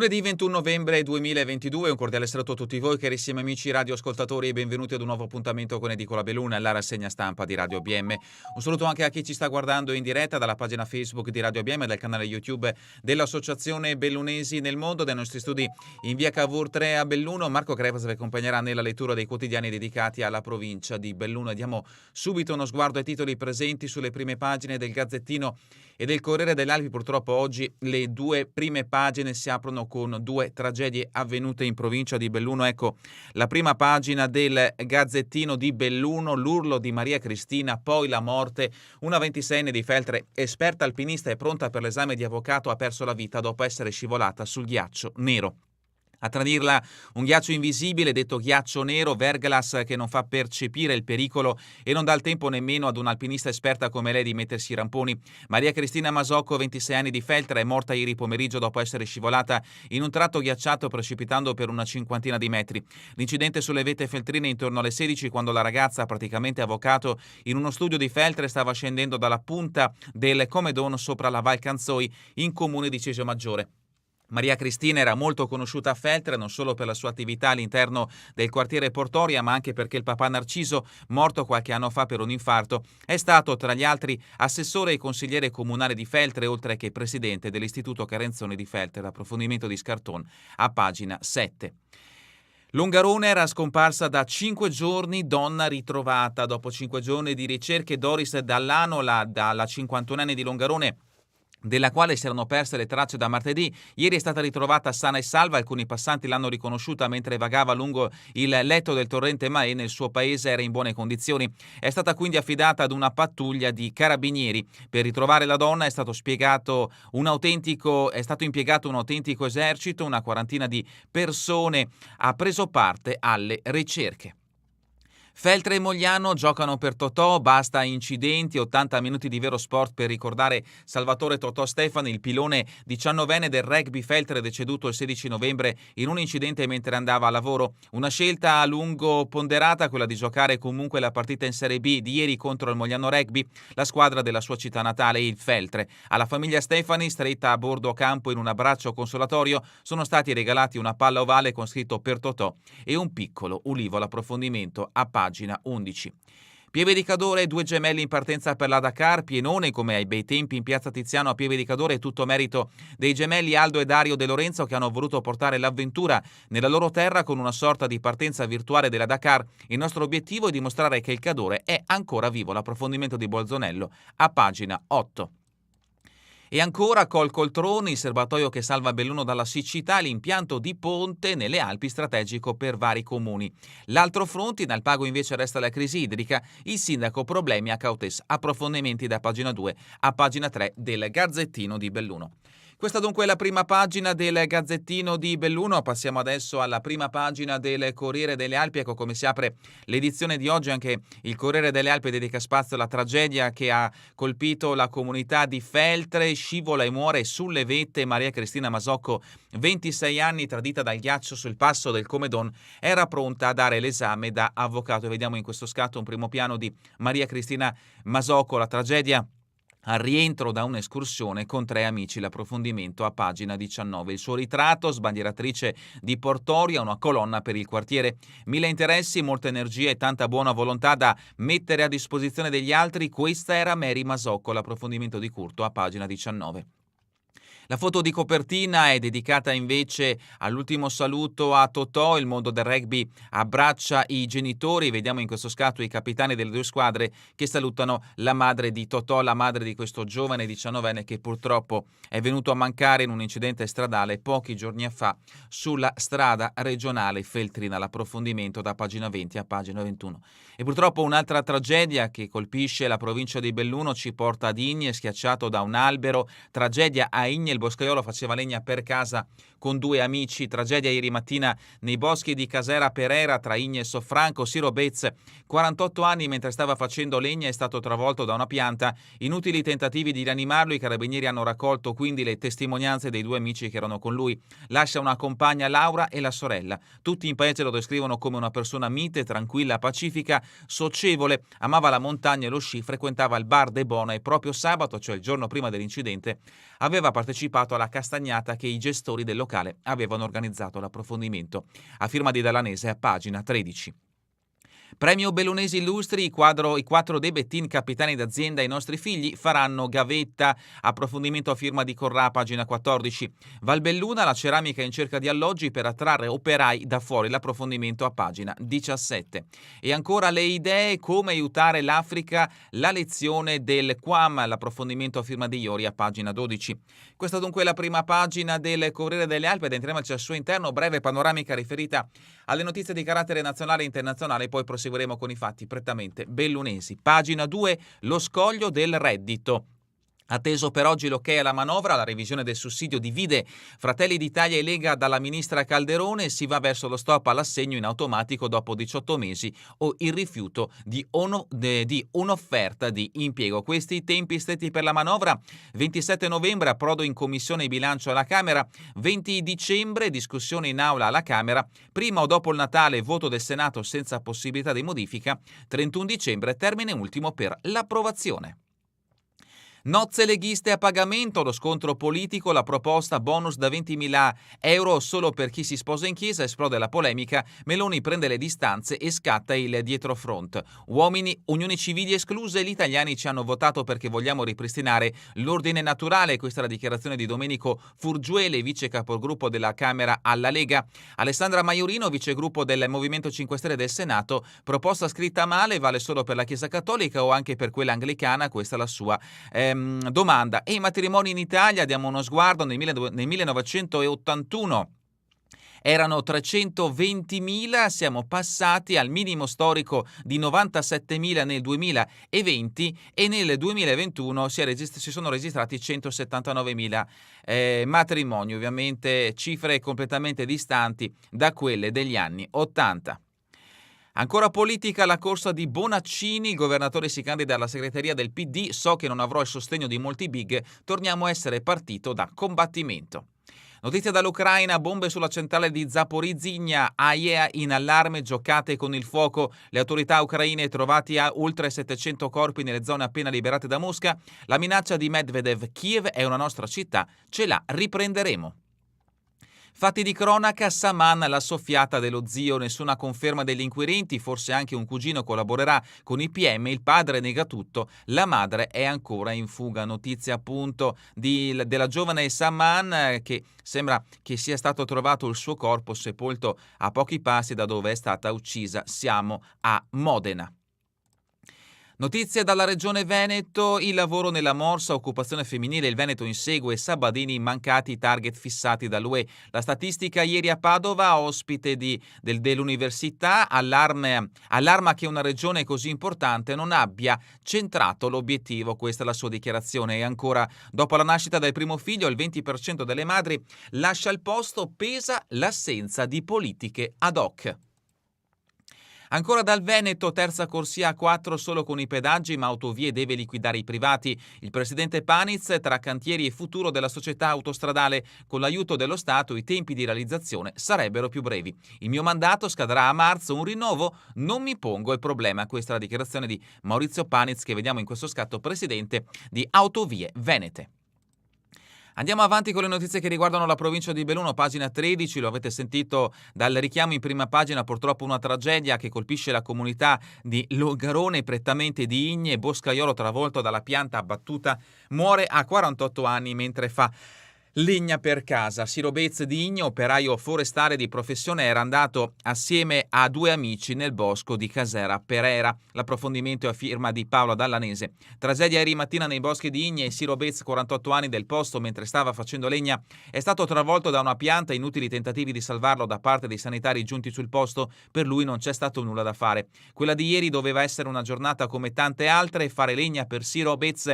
Giovedì 21 novembre 2022, un cordiale saluto a tutti voi carissimi amici radioascoltatori e benvenuti ad un nuovo appuntamento con Edicola Belluna, la rassegna stampa di Radio ABM. Un saluto anche a chi ci sta guardando in diretta dalla pagina Facebook di Radio ABM e dal canale YouTube dell'Associazione Bellunesi nel Mondo, dai nostri studi in via Cavour 3 a Belluno. Marco Crevas vi accompagnerà nella lettura dei quotidiani dedicati alla provincia di Belluno. Diamo subito uno sguardo ai titoli presenti sulle prime pagine del Gazzettino e del Corriere delle Alpi. Purtroppo oggi le due prime pagine si aprono con due tragedie avvenute in provincia di Belluno. Ecco la prima pagina del Gazzettino di Belluno: l'urlo di Maria Cristina, poi la morte. Una 26enne di Feltre, esperta alpinista e pronta per l'esame di avvocato, ha perso la vita dopo essere scivolata sul ghiaccio nero. A tradirla un ghiaccio invisibile, detto ghiaccio nero, verglas, che non fa percepire il pericolo e non dà il tempo nemmeno ad un'alpinista esperta come lei di mettersi i ramponi. Maria Cristina Masocco, 26 anni di Feltre, è morta ieri pomeriggio dopo essere scivolata in un tratto ghiacciato precipitando per una cinquantina di metri. L'incidente sulle vette feltrine intorno alle 16, quando la ragazza, praticamente avvocato, in uno studio di Feltre stava scendendo dalla punta del Comedon sopra la Val Canzoi in comune di Cesio Maggiore. Maria Cristina era molto conosciuta a Feltre non solo per la sua attività all'interno del quartiere Portoria, ma anche perché il papà Narciso, morto qualche anno fa per un infarto, è stato tra gli altri assessore e consigliere comunale di Feltre, oltre che presidente dell'Istituto Carenzoni di Feltre. L'approfondimento di Scarton a pagina 7. Longarone era scomparsa da 5 giorni, donna ritrovata. Dopo 5 giorni di ricerche, Doris Dallano, la 51enne di Longarone, della quale si erano perse le tracce da martedì, ieri è stata ritrovata sana e salva. Alcuni passanti l'hanno riconosciuta mentre vagava lungo il letto del torrente Mae. Nel suo paese era in buone condizioni. È stata quindi affidata ad una pattuglia di carabinieri. Per ritrovare la donna è stato impiegato un autentico esercito. Una quarantina di persone ha preso parte alle ricerche. Feltre e Mogliano giocano per Totò, basta incidenti, 80 minuti di vero sport per ricordare Salvatore Totò Stefani, il pilone 19enne del rugby Feltre, deceduto il 16 novembre in un incidente mentre andava a lavoro. Una scelta a lungo ponderata, quella di giocare comunque la partita in Serie B di ieri contro il Mogliano Rugby, la squadra della sua città natale, il Feltre. Alla famiglia Stefani, stretta a bordo campo in un abbraccio consolatorio, sono stati regalati una palla ovale con scritto per Totò e un piccolo ulivo. L'approfondimento a pagina 11. Pieve di Cadore, 2 gemelli in partenza per la Dakar, pienone come ai bei tempi in piazza Tiziano a Pieve di Cadore, è tutto merito dei gemelli Aldo e Dario De Lorenzo, che hanno voluto portare l'avventura nella loro terra con una sorta di partenza virtuale della Dakar. Il nostro obiettivo è dimostrare che il Cadore è ancora vivo. L'approfondimento di Bolzonello a pagina 8. E ancora Col Coltroni, il serbatoio che salva Belluno dalla siccità, l'impianto di ponte nelle Alpi strategico per vari comuni. L'altro fronte, in Alpago invece resta la crisi idrica, il sindaco problemi a Cautes. Approfondimenti da pagina 2 a pagina 3 del Gazzettino di Belluno. Questa dunque è la prima pagina del Gazzettino di Belluno. Passiamo adesso alla prima pagina del Corriere delle Alpi. Ecco come si apre l'edizione di oggi. Anche il Corriere delle Alpi dedica spazio alla tragedia che ha colpito la comunità di Feltre. Scivola e muore sulle vette Maria Cristina Masocco, 26 anni, tradita dal ghiaccio sul passo del Comedon, era pronta a dare l'esame da avvocato. Vediamo in questo scatto un primo piano di Maria Cristina Masocco, la tragedia al rientro da un'escursione con 3 amici. L'approfondimento a pagina 19. Il suo ritratto, sbandieratrice di Portoria, una colonna per il quartiere. 1000 interessi, molta energia e tanta buona volontà da mettere a disposizione degli altri. Questa era Mary Masocco. L'approfondimento di Curto a pagina 19. La foto di copertina è dedicata invece all'ultimo saluto a Totò. Il mondo del rugby abbraccia i genitori. Vediamo in questo scatto i capitani delle 2 squadre che salutano la madre di Totò, la madre di questo giovane 19enne che purtroppo è venuto a mancare in un incidente stradale pochi giorni fa sulla strada regionale Feltrina. L'approfondimento da pagina 20 a pagina 21. E purtroppo un'altra tragedia che colpisce la provincia di Belluno ci porta ad Igne, schiacciato da un albero. Tragedia a Igne, il boscaiolo faceva legna per casa con 2 amici. Tragedia ieri mattina nei boschi di Casera Perera tra Igne e Soffranco. Siro Bez, 48 anni, mentre stava facendo legna è stato travolto da una pianta. Inutili tentativi di rianimarlo, i carabinieri hanno raccolto quindi le testimonianze dei 2 amici che erano con lui. Lascia una compagna, Laura, e la sorella. Tutti in paese lo descrivono come una persona mite, tranquilla, pacifica, socievole, amava la montagna e lo sci, frequentava il bar De Bona e proprio sabato, cioè il giorno prima dell'incidente, aveva partecipato partecipato alla castagnata che i gestori del locale avevano organizzato. L'approfondimento a firma di Dallanese a pagina 13. Premio Bellunesi Illustri, i 4 Debettin capitani d'azienda, i nostri figli faranno gavetta. Approfondimento a firma di Corrà, pagina 14. Valbelluna, la ceramica in cerca di alloggi per attrarre operai da fuori. L'approfondimento a pagina 17. E ancora le idee, come aiutare l'Africa, la lezione del QAM. L'approfondimento a firma di Iori a pagina 12. Questa dunque è la prima pagina del Corriere delle Alpi ed entriamoci al suo interno. Breve panoramica riferita alle notizie di carattere nazionale e internazionale, poi proseguiremo con i fatti prettamente bellunesi. Pagina 2, lo scoglio del reddito. Atteso per oggi l'ok alla manovra, la revisione del sussidio divide Fratelli d'Italia e Lega dalla ministra Calderone e si va verso lo stop all'assegno in automatico dopo 18 mesi o il rifiuto di un'offerta di impiego. Questi i tempi stretti per la manovra: 27 novembre approdo in commissione bilancio alla Camera, 20 dicembre discussione in aula alla Camera, prima o dopo il Natale voto del Senato senza possibilità di modifica, 31 dicembre termine ultimo per l'approvazione. Nozze leghiste a pagamento, lo scontro politico, la proposta bonus da 20.000 euro solo per chi si sposa in chiesa, esplode la polemica, Meloni prende le distanze e scatta il dietrofront. Uomini, unioni civili escluse, gli italiani ci hanno votato perché vogliamo ripristinare l'ordine naturale. Questa è la dichiarazione di Domenico Furgiuele, vice capogruppo della Camera alla Lega. Alessandra Maiorino, vicegruppo del Movimento 5 Stelle del Senato, proposta scritta male, vale solo per la Chiesa Cattolica o anche per quella anglicana? Questa è la sua domanda. E i matrimoni in Italia, diamo uno sguardo, nel 1981 erano 320.000, siamo passati al minimo storico di 97.000 nel 2020 e nel 2021 si sono registrati 179.000 matrimoni, ovviamente cifre completamente distanti da quelle degli anni 80. Ancora politica, la corsa di Bonaccini, il governatore si candida alla segreteria del PD, so che non avrò il sostegno di molti big, torniamo a essere partito da combattimento. Notizia dall'Ucraina, bombe sulla centrale di Zaporizhzhia, AIEA in allarme, giocate con il fuoco, le autorità ucraine trovati a oltre 700 corpi nelle zone appena liberate da Mosca, la minaccia di Medvedev, Kiev è una nostra città, ce la riprenderemo. Fatti di cronaca, Saman, la soffiata dello zio, nessuna conferma degli inquirenti, forse anche un cugino collaborerà con i PM, il padre nega tutto, la madre è ancora in fuga. Notizia appunto della giovane Saman che sembra che sia stato trovato il suo corpo sepolto a pochi passi da dove è stata uccisa. Siamo a Modena. Notizie dalla regione Veneto, il lavoro nella morsa, occupazione femminile, il Veneto insegue, Sabadini mancati i target fissati dall'UE. La statistica ieri a Padova, ospite dell'università, allarma che una regione così importante non abbia centrato l'obiettivo, questa è la sua dichiarazione. E ancora, dopo la nascita del primo figlio, il 20% delle madri lascia il posto, pesa l'assenza di politiche ad hoc. Ancora dal Veneto, terza corsia a 4 solo con i pedaggi, ma Autovie deve liquidare i privati. Il presidente Paniz, tra cantieri e futuro della società autostradale, con l'aiuto dello Stato i tempi di realizzazione sarebbero più brevi. Il mio mandato scadrà a marzo, un rinnovo? Non mi pongo il problema. Questa è la dichiarazione di Maurizio Paniz che vediamo in questo scatto, presidente di Autovie Venete. Andiamo avanti con le notizie che riguardano la provincia di Belluno, pagina 13, lo avete sentito dal richiamo in prima pagina, purtroppo una tragedia che colpisce la comunità di Logarone, prettamente di Igne, boscaiolo travolto dalla pianta abbattuta, muore a 48 anni mentre fa legna per casa. Siro Bez di Igne, operaio forestale di professione, era andato assieme a 2 amici nel bosco di Casera Perera. L'approfondimento è a firma di Paolo Dallanese. Tragedia ieri mattina nei boschi di Igne. Siro Bez, 48 anni, del posto, mentre stava facendo legna, è stato travolto da una pianta. Inutili tentativi di salvarlo da parte dei sanitari giunti sul posto. Per lui non c'è stato nulla da fare. Quella di ieri doveva essere una giornata come tante altre. Fare legna per Siro Bez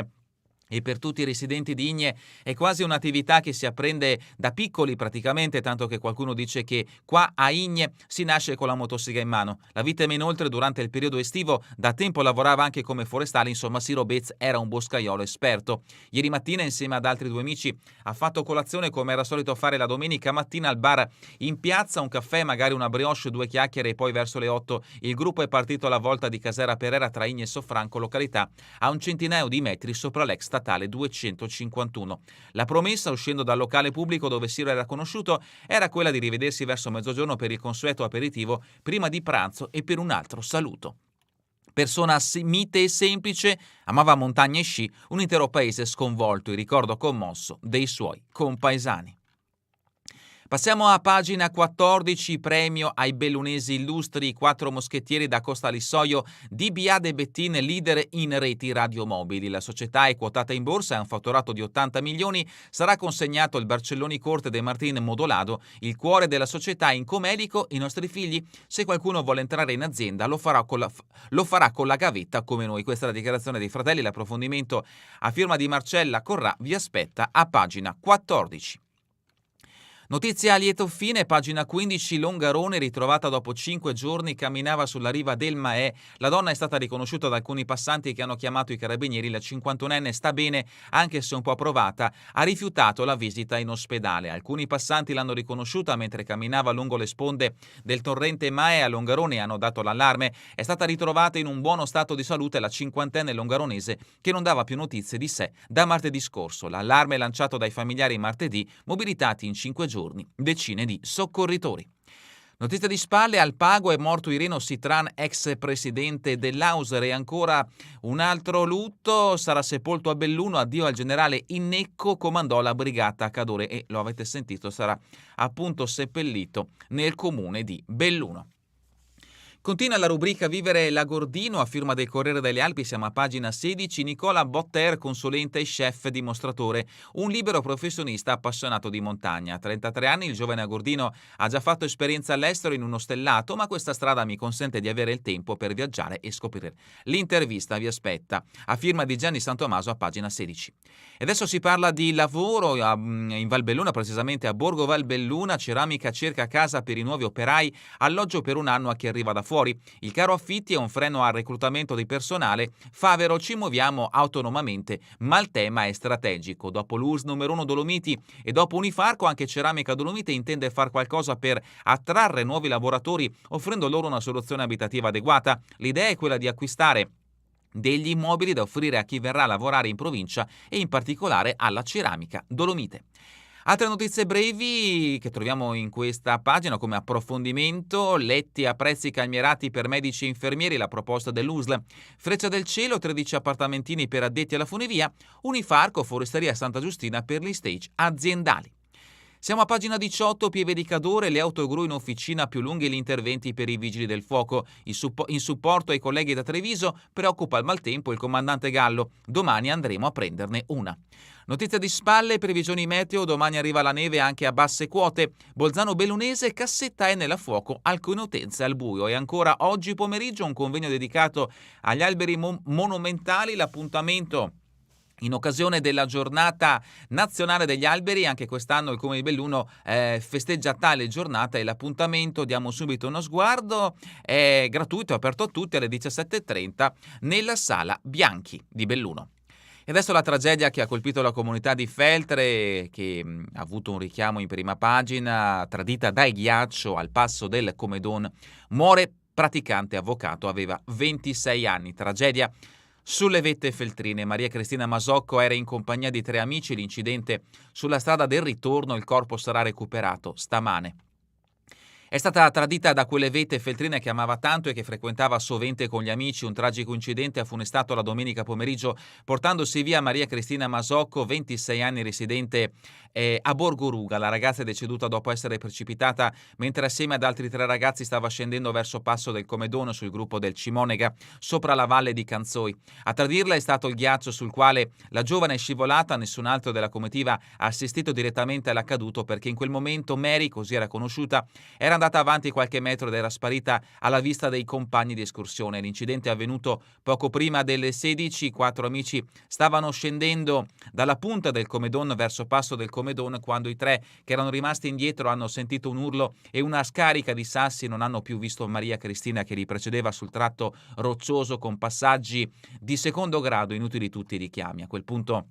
e per tutti i residenti di Igne è quasi un'attività che si apprende da piccoli praticamente, tanto che qualcuno dice che qua a Igne si nasce con la motosega in mano. La vittima inoltre durante il periodo estivo da tempo lavorava anche come forestale, insomma Siro Bez era un boscaiolo esperto. Ieri mattina insieme ad altri 2 amici ha fatto colazione come era solito fare la domenica mattina al bar in piazza, un caffè, magari una brioche, 2 chiacchiere e poi verso le 8 il gruppo è partito alla volta di Casera Perera tra Igne e Soffranco, località a un centinaio di metri sopra l'ex statale 251. La promessa, uscendo dal locale pubblico dove Siro era conosciuto, era quella di rivedersi verso mezzogiorno per il consueto aperitivo prima di pranzo e per un altro saluto. Persona mite e semplice, amava montagna e sci, un intero paese sconvolto, il ricordo commosso dei suoi compaesani. Passiamo a pagina 14, premio ai bellunesi illustri, 4 moschettieri da Costa Lissoio, DBA De Bettin, leader in reti radiomobili. La società è quotata in borsa e ha un fatturato di 80 milioni, sarà consegnato il Barcelloni Corte de Martin Modolado, il cuore della società in comelico, i nostri figli. Se qualcuno vuole entrare in azienda lo farà con la gavetta come noi. Questa è la dichiarazione dei fratelli, l'approfondimento a firma di Marcella Corrà vi aspetta a pagina 14. Notizia a lieto fine, pagina 15, Longarone ritrovata dopo 5 giorni, camminava sulla riva del Maè. La donna è stata riconosciuta da alcuni passanti che hanno chiamato i carabinieri. La 51enne sta bene, anche se un po' provata, ha rifiutato la visita in ospedale. Alcuni passanti l'hanno riconosciuta mentre camminava lungo le sponde del torrente Maè a Longarone e hanno dato l'allarme. È stata ritrovata in un buono stato di salute la 50enne longaronese che non dava più notizie di sé da martedì scorso. L'allarme lanciato dai familiari martedì, mobilitati in 5 giorni decine di soccorritori. Notizia di spalle, al Pago è morto Irino Sitran, ex presidente dell'Auser, e ancora un altro lutto, sarà sepolto a Belluno, addio al generale Innecco, comandò la brigata Cadore e, lo avete sentito, sarà appunto seppellito nel comune di Belluno. Continua la rubrica Vivere l'Agordino a firma del Corriere delle Alpi, siamo a pagina 16, Nicola Botter, consulente e chef dimostratore, un libero professionista appassionato di montagna. A 33 anni il giovane Agordino ha già fatto esperienza all'estero in uno stellato, ma questa strada mi consente di avere il tempo per viaggiare e scoprire. L'intervista vi aspetta a firma di Gianni Santomaso a pagina 16. E adesso si parla di lavoro in Valbelluna, precisamente a Borgo Valbelluna, ceramica cerca casa per i nuovi operai, alloggio per un anno a chi arriva da fuori. Il caro affitti è un freno al reclutamento di personale. Favero, ci muoviamo autonomamente, ma il tema è strategico. Dopo l'URSS numero 1 Dolomiti e dopo Unifarco, anche Ceramica Dolomite intende far qualcosa per attrarre nuovi lavoratori, offrendo loro una soluzione abitativa adeguata. L'idea è quella di acquistare degli immobili da offrire a chi verrà a lavorare in provincia e in particolare alla Ceramica Dolomite. Altre notizie brevi che troviamo in questa pagina come approfondimento, letti a prezzi calmierati per medici e infermieri, la proposta dell'USL, Freccia del Cielo, 13 appartamentini per addetti alla funivia, Unifarco, Foresteria Santa Giustina per gli stage aziendali. Siamo a pagina 18, Pieve di Cadore, le autogru in officina, più lunghi gli interventi per i vigili del fuoco. In supporto ai colleghi da Treviso, preoccupa il maltempo il comandante Gallo. Domani andremo a prenderne una. Notizia di spalle, previsioni meteo, domani arriva la neve anche a basse quote. Bolzano Bellunese, Cassetta è nella fuoco, alcune utenze al buio. E ancora oggi pomeriggio un convegno dedicato agli alberi monumentali, l'appuntamento in occasione della giornata nazionale degli alberi. Anche quest'anno il Comune di Belluno festeggia tale giornata e l'appuntamento, diamo subito uno sguardo, è gratuito, è aperto a tutti alle 17:30 nella Sala Bianchi di Belluno. E adesso la tragedia che ha colpito la comunità di Feltre, che ha avuto un richiamo in prima pagina, tradita dal ghiaccio al passo del Comedon, muore praticante avvocato, aveva 26 anni, tragedia sulle vette feltrine. Maria Cristina Masocco era in compagnia di 3 amici, l'incidente sulla strada del ritorno, il corpo sarà recuperato stamane. È stata tradita da quelle vette feltrine che amava tanto e che frequentava sovente con gli amici. Un tragico incidente ha funestato la domenica pomeriggio portandosi via Maria Cristina Masocco, 26 anni, residente a Borgoruga. La ragazza è deceduta dopo essere precipitata mentre assieme ad altri 3 ragazzi stava scendendo verso Passo del Comedone sul gruppo del Cimonega sopra la valle di Canzoi. A tradirla è stato il ghiaccio sul quale la giovane è scivolata. Nessun altro della comitiva ha assistito direttamente all'accaduto perché in quel momento Mary, così era conosciuta, era andata avanti qualche metro ed era sparita alla vista dei compagni di escursione. L'incidente è avvenuto poco prima delle 16. 4 amici stavano scendendo dalla punta del Comedon verso Passo del Comedon quando i 3 che erano rimasti indietro hanno sentito un urlo e una scarica di sassi. Non hanno più visto Maria Cristina che li precedeva sul tratto roccioso con passaggi di secondo grado, inutili tutti i richiami. A quel punto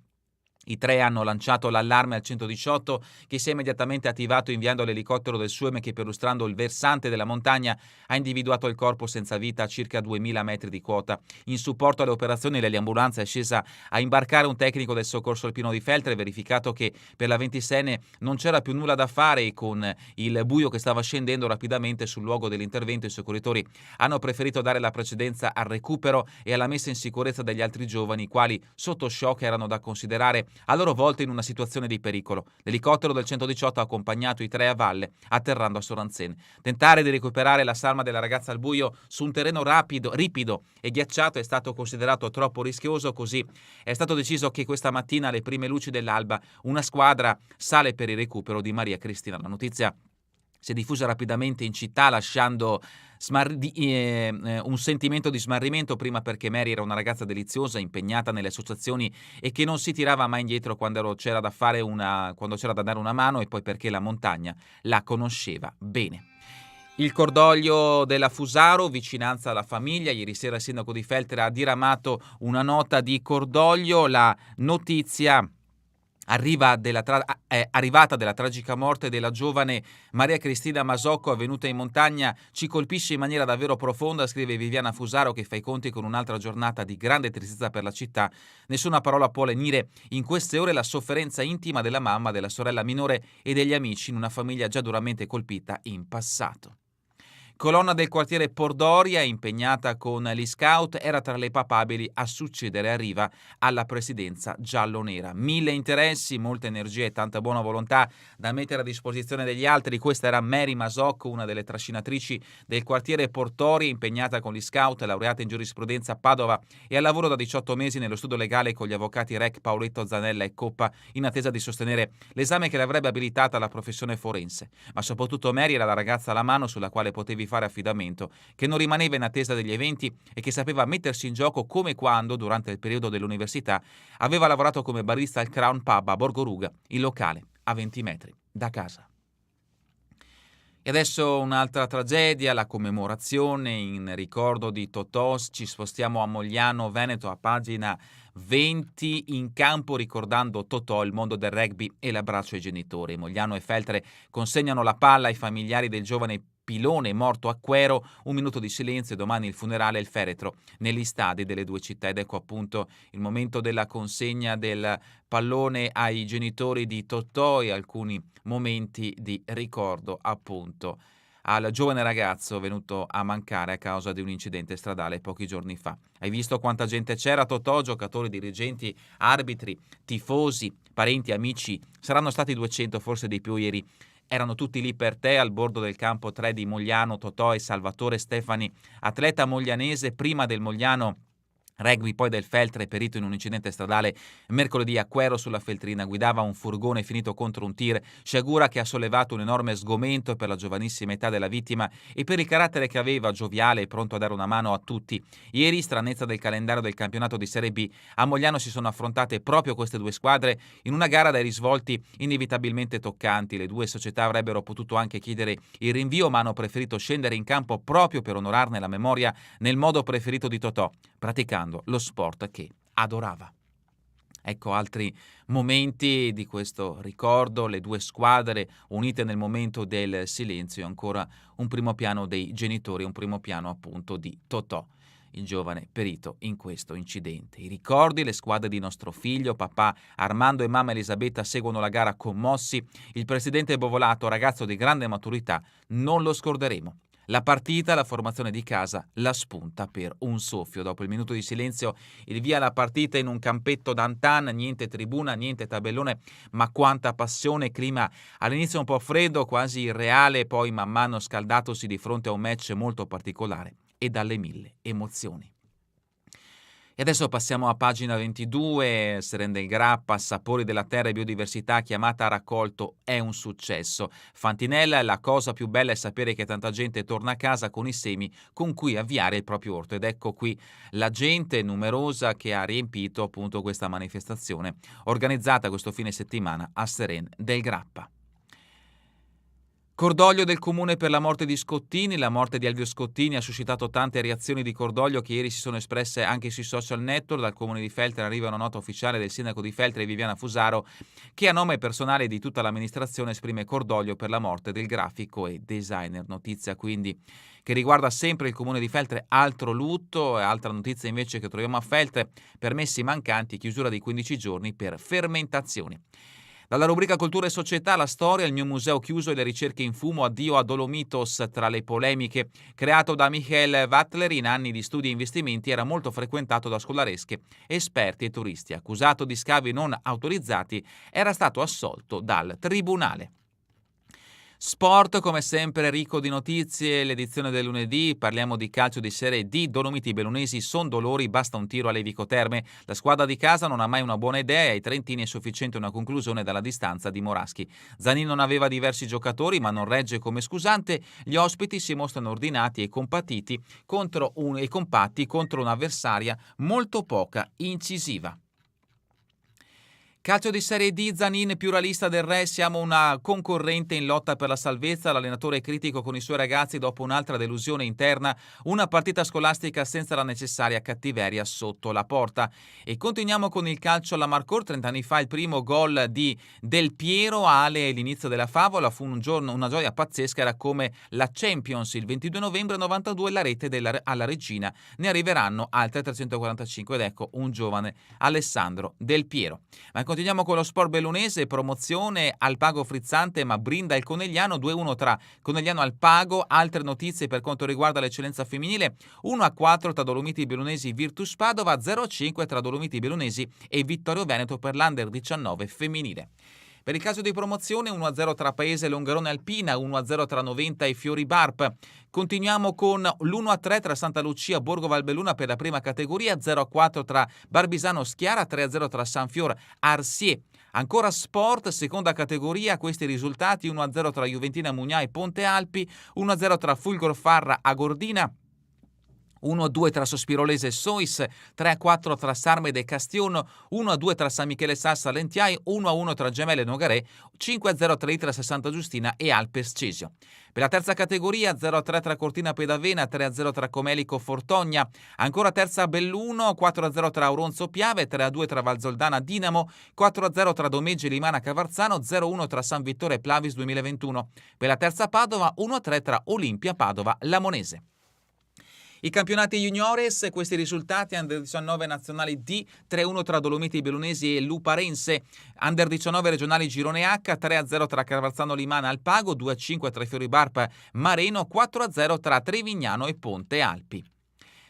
I tre hanno lanciato l'allarme al 118 che si è immediatamente attivato inviando l'elicottero del SUEM che, perlustrando il versante della montagna, ha individuato il corpo senza vita a circa 2000 metri di quota. In supporto alle operazioni l'eliambulanza è scesa a imbarcare un tecnico del soccorso alpino di Feltre, verificato che per la 26enne non c'era più nulla da fare e con il buio che stava scendendo rapidamente sul luogo dell'intervento i soccorritori hanno preferito dare la precedenza al recupero e alla messa in sicurezza degli altri giovani, i quali sotto shock erano da considerare a loro volta in una situazione di pericolo. L'elicottero del 118 ha accompagnato i tre a valle, atterrando a Soranzen. Tentare di recuperare la salma della ragazza al buio su un terreno ripido e ghiacciato è stato considerato troppo rischioso, così è stato deciso che questa mattina, alle prime luci dell'alba, una squadra sale per il recupero di Maria Cristina. La notizia si è diffusa rapidamente in città, lasciando un sentimento di smarrimento, prima perché Mary era una ragazza deliziosa, impegnata nelle associazioni e che non si tirava mai indietro quando c'era da dare una mano, e poi perché la montagna la conosceva bene. Il cordoglio della Fusaro, vicinanza alla famiglia. Ieri sera il sindaco di Feltre ha diramato una nota di cordoglio. La notizia è arrivata della tragica morte della giovane Maria Cristina Masocco, avvenuta in montagna, ci colpisce in maniera davvero profonda, scrive Viviana Fusaro, che fa i conti con un'altra giornata di grande tristezza per la città. Nessuna parola può lenire in queste ore la sofferenza intima della mamma, della sorella minore e degli amici in una famiglia già duramente colpita in passato. Colonna del quartiere Pordoria, impegnata con gli scout, era tra le papabili a succedere a Riva alla presidenza giallonera. 1000 interessi, molta energia e tanta buona volontà da mettere a disposizione degli altri. Questa era Mary Masocco, una delle trascinatrici del quartiere Pordoria, impegnata con gli scout, laureata in giurisprudenza a Padova e al lavoro da 18 mesi nello studio legale con gli avvocati Rec, Paoletto, Zanella e Coppa, in attesa di sostenere l'esame che l'avrebbe abilitata alla professione forense. Ma soprattutto Mary era la ragazza alla mano sulla quale potevi fare affidamento, che non rimaneva in attesa degli eventi e che sapeva mettersi in gioco come quando, durante il periodo dell'università, aveva lavorato come barista al Crown Pub a Borgoruga, il locale a 20 metri da casa. E adesso un'altra tragedia, la commemorazione in ricordo di Totò. Ci spostiamo a Mogliano Veneto, a pagina 20, in campo ricordando Totò, il mondo del rugby e l'abbraccio ai genitori. Mogliano e Feltre consegnano la palla ai familiari del giovane Pilone morto a Quero, un minuto di silenzio e domani il funerale e il feretro negli stadi delle due città. Ed ecco appunto il momento della consegna del pallone ai genitori di Totò e alcuni momenti di ricordo appunto al giovane ragazzo venuto a mancare a causa di un incidente stradale pochi giorni fa. Hai visto quanta gente c'era a Totò? Giocatori, dirigenti, arbitri, tifosi, parenti, amici. Saranno stati 200, forse di più ieri. Erano tutti lì per te al bordo del campo 3 di Mogliano. Totò e Salvatore Stefani, atleta moglianese, prima del Mogliano Rugby, poi del Feltre, perito in un incidente stradale mercoledì a Quero sulla Feltrina. Guidava un furgone finito contro un tir, sciagura che ha sollevato un enorme sgomento per la giovanissima età della vittima e per il carattere che aveva, gioviale e pronto a dare una mano a tutti. Ieri, stranezza del calendario del campionato di Serie B, a Mogliano si sono affrontate proprio queste due squadre in una gara dai risvolti inevitabilmente toccanti. Le due società avrebbero potuto anche chiedere il rinvio, ma hanno preferito scendere in campo proprio per onorarne la memoria nel modo preferito di Totò, praticando lo sport che adorava. Ecco altri momenti di questo ricordo, le due squadre unite nel momento del silenzio e ancora un primo piano dei genitori, un primo piano appunto di Totò, il giovane perito in questo incidente. I ricordi, le squadre di nostro figlio, papà Armando e mamma Elisabetta seguono la gara commossi. Il presidente Bovolato, ragazzo di grande maturità, non lo scorderemo. La partita, la formazione di casa, la spunta per un soffio. Dopo il minuto di silenzio, il via alla partita in un campetto d'antan, niente tribuna, niente tabellone, ma quanta passione, clima all'inizio un po' freddo, quasi irreale, poi man mano scaldatosi di fronte a un match molto particolare e dalle 1000 emozioni. E adesso passiamo a pagina 22, Seren del Grappa, sapori della terra e biodiversità, chiamata a raccolto, è un successo. Fantinella, la cosa più bella è sapere che tanta gente torna a casa con i semi con cui avviare il proprio orto. Ed ecco qui la gente numerosa che ha riempito appunto questa manifestazione organizzata questo fine settimana a Seren del Grappa. Cordoglio del comune per la morte di Scottini. La morte di Elvio Scottini ha suscitato tante reazioni di cordoglio che ieri si sono espresse anche sui social network. Dal comune di Feltre arriva una nota ufficiale del sindaco di Feltre, Viviana Fusaro, che a nome personale di tutta l'amministrazione esprime cordoglio per la morte del grafico e designer. Notizia quindi che riguarda sempre il comune di Feltre. Altro lutto e altra notizia invece che troviamo a Feltre: permessi mancanti, chiusura di 15 giorni per fermentazioni. Dalla rubrica Cultura e Società, la storia, il mio museo chiuso e le ricerche in fumo, addio a Dolomitos. Tra le polemiche, creato da Michael Wattler, in anni di studi e investimenti era molto frequentato da scolaresche, esperti e turisti. Accusato di scavi non autorizzati, era stato assolto dal tribunale. Sport, come sempre ricco di notizie, l'edizione del lunedì, parliamo di calcio di Serie D, Dolomiti Bellunesi, son dolori, basta un tiro a Levico Terme, la squadra di casa non ha mai una buona idea e ai trentini è sufficiente una conclusione dalla distanza di Moraschi. Zanin non aveva diversi giocatori ma non regge come scusante, gli ospiti si mostrano ordinati e compatti contro un'avversaria molto poca incisiva. Calcio di Serie D, Zanin più realista del Re, siamo una concorrente in lotta per la salvezza, l'allenatore è critico con i suoi ragazzi dopo un'altra delusione interna, una partita scolastica senza la necessaria cattiveria sotto la porta. E continuiamo con il calcio alla Marcor. 30 anni fa il primo gol di Del Piero a Ale l'inizio della favola, fu un giorno, una gioia pazzesca, era come la Champions. Il 22 novembre 92 la rete alla Regina, ne arriveranno altre 345 ed ecco un giovane Alessandro Del Piero. Ma continuiamo con lo sport bellunese, promozione al Pago frizzante ma brinda il Conegliano, 2-1 tra Conegliano al Pago. Altre notizie per quanto riguarda l'eccellenza femminile, 1-4 tra Dolomiti Bellunesi Virtus Padova, 0-5 tra Dolomiti Bellunesi e Vittorio Veneto per l'Under 19 femminile. Per il caso di promozione 1-0 tra Paese e Longarone Alpina, 1-0 tra Noventa e Fiori Barp. Continuiamo con l'1-3 tra Santa Lucia e Borgo Valbelluna per la prima categoria, 0-4 tra Barbisano Schiara, 3-0 tra San Fior Arsier. Ancora sport, seconda categoria, questi risultati: 1-0 tra Juventina Mugnà e Ponte Alpi, 1-0 tra Fulgor Farra a Gordina, 1-2 tra Sospirolese e Sois, 3-4 tra Sarmede e Castion, 1-2 tra San Michele Sassa e Lentiai, 1-1 tra Gemelle e Nogaré, 5-0 tra Itra Santa Giustina e Alpes Cesio. Per la terza categoria 0-3 tra Cortina Pedavena, 3-0 tra Comelico Fortogna, ancora terza Belluno, 4-0 tra Auronzo Piave, 3-2 tra Valzoldana Dinamo, 4-0 tra Domegge Limana Cavarzano, 0-1 tra San Vittore Plavis 2021. Per la terza Padova 1-3 tra Olimpia Padova Lamonese. I campionati juniores, questi risultati: Under 19 nazionali D, 3-1 tra Dolomiti Bellunesi e Luparense, Under 19 regionali Girone H, 3-0 tra Cavarzano Limana al Pago, 2-5 tra Fiori Barpa Mareno, 4-0 tra Trevignano e Ponte Alpi.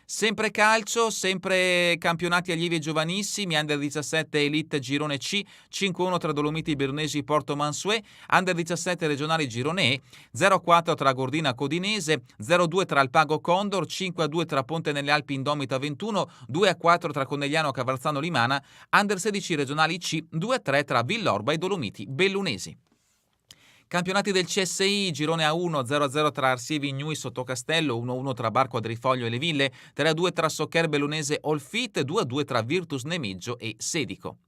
Sempre calcio, sempre campionati allievi e giovanissimi, Under 17 Elite Girone C, 5-1 tra Dolomiti Bellunesi Porto Mansuè, Under 17 regionali Girone E, 0-4 tra Gordina Codinese, 0-2 tra Alpago Condor, 5-2 tra Ponte nelle Alpi Indomita 21, 2-4 tra Conegliano Cavarzano Limana, Under 16 regionali C, 2-3 tra Villorba e Dolomiti Bellunesi. Campionati del CSI, Girone A1, 0-0 tra Arsie Vignui Sottocastello, 1-1 tra Barco Adrifoglio e Le Ville, 3-2 tra Soccer Bellunese Olfit, 2-2 tra Virtus Nemiggio e Sedico.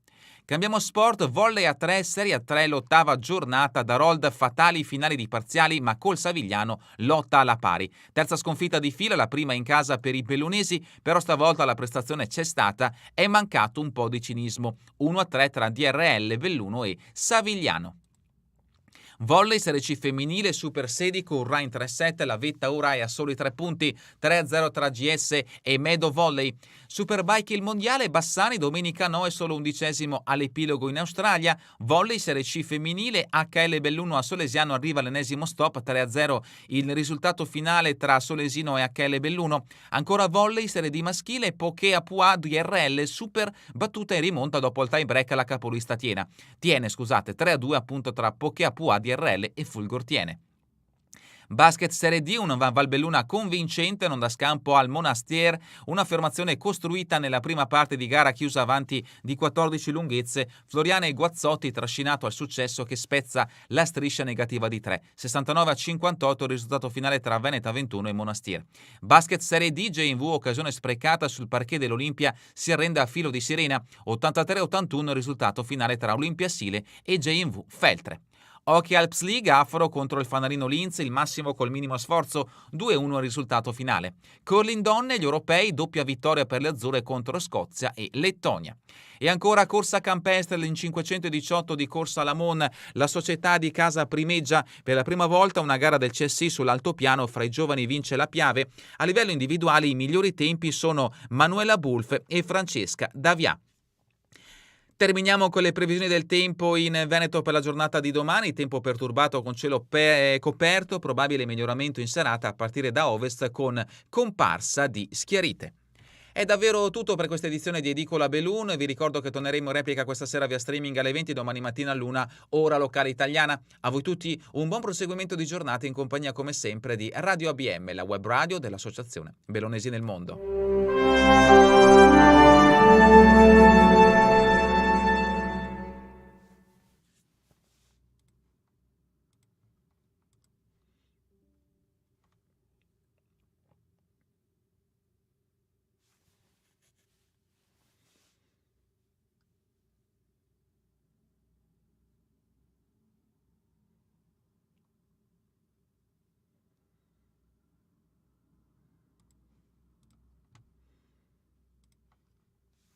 Cambiamo sport, volley a 3, Serie A3, l'ottava giornata, Darold fatali finali di parziali ma col Savigliano lotta alla pari. Terza sconfitta di fila, la prima in casa per i bellunesi, però stavolta la prestazione c'è stata, è mancato un po' di cinismo. 1-3 tra DRL, Belluno e Savigliano. Volley Serie C femminile, Super Sedico, Urrain 3-7, la vetta ora è a soli 3 punti, 3-0 tra GS e Medo Volley. Superbike il mondiale, Bassani domenica no, è solo 11° all'epilogo in Australia. Volley Serie C femminile, HL Belluno a Solesiano arriva all'ennesimo stop, 3-0 il risultato finale tra Solesino e HL Belluno. Ancora volley Serie D maschile, Poché a Pua DRL, super battuta in rimonta dopo il tie break alla capolista Tiene 3-2 appunto tra Poché a Pua DRL e Fulgor Tiene. Basket Serie D, una Valbelluna convincente, non dà scampo al Monastier, un'affermazione costruita nella prima parte di gara chiusa avanti di 14 lunghezze, Floriana e Guazzotti trascinato al successo che spezza la striscia negativa di 3, 69-58 il risultato finale tra Veneta 21 e Monastier. Basket Serie D, JV, occasione sprecata sul parquet dell'Olimpia, si arrende a filo di sirena, 83-81 il risultato finale tra Olimpia Sile e JV Feltre. Hockey Alps League, Afro contro il Fanarino Linz, il massimo col minimo sforzo, 2-1 il risultato finale. Curling donne, gli europei, doppia vittoria per le azzurre contro Scozia e Lettonia. E ancora corsa campestre in 518 di Corsa Lamon, la società di casa primeggia per la prima volta una gara del CSI sull'altopiano, fra i giovani vince la Piave. A livello individuale i migliori tempi sono Manuela Bulf e Francesca Davia. Terminiamo con le previsioni del tempo in Veneto per la giornata di domani, tempo perturbato con cielo coperto, probabile miglioramento in serata a partire da ovest con comparsa di schiarite. È davvero tutto per questa edizione di Edicola Belun, vi ricordo che torneremo in replica questa sera via streaming alle 20, domani mattina all'1, ora locale italiana. A voi tutti un buon proseguimento di giornata in compagnia come sempre di Radio ABM, la web radio dell'Associazione Bellunesi nel Mondo.